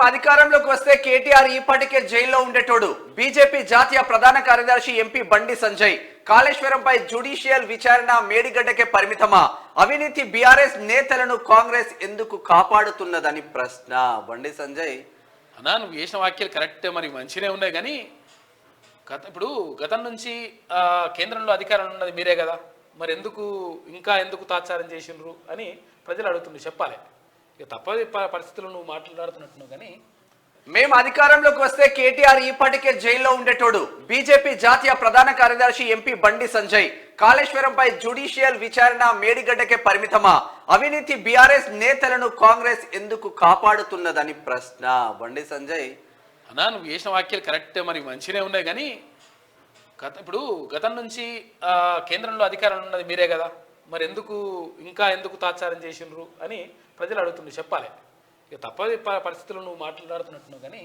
అధికారంలోకి వస్తే కేటీఆర్ ఈపాటికే జైల్లో ఉండేటోడు. బీజేపీ జాతీయ ప్రధాన కార్యదర్శి ఎంపీ బండి సంజయ్ కాళేశ్వరంపై జ్యుడిషియల్ విచారణ మేడిగడ్డకే పరిమితమా? అవినీతి బీఆర్ఎస్ నేతలను కాంగ్రెస్ ఎందుకు కాపాడుతున్నదని ప్రశ్న. బండి సంజయ్ అన్నా, నువ్వు చేసిన వాక్యాలు కరెక్టే, మరి మంచినే ఉన్నాయి. కానీ ఇప్పుడు గతం నుంచి కేంద్రంలో అధికారం ఉన్నది మీరే కదా, మరి ఎందుకు తాత్సారం చేసిండ్రు అని ప్రజలు అడుగుతుండ్రు. చెప్పాలి, ఇక తప్పని పరిస్థితులు నువ్వు మాట్లాడుతున్నట్టున్నావు. కానీ మేము అధికారంలోకి వస్తే కేటీఆర్ ఈపాటికే జైల్లో ఉండేటోడు. బీజేపీ జాతీయ ప్రధాన కార్యదర్శి ఎంపీ బండి సంజయ్ కాళేశ్వరంపై జ్యుడిషియల్ విచారణ మేడిగడ్డకే పరిమితమా? అవినీతి బీఆర్ఎస్ నేతలను కాంగ్రెస్ ఎందుకు కాపాడుతున్నదని ప్రశ్న. బండి సంజయ్ అన్నా, నువ్వు చేసిన వాక్యాలు కరెక్టే, మరి మంచినే ఉన్నాయి. కానీ ఇప్పుడు గతం నుంచి కేంద్రంలో అధికారం ఉన్నది మీరే కదా, మరి ఎందుకు తాత్సారం చేసిండ్రు అని ప్రజలు అడుగుతుండ్రు. చెప్పాలి, ఇక తప్పని పరిస్థితులు నువ్వు మాట్లాడుతున్నట్టున్నావు. కానీ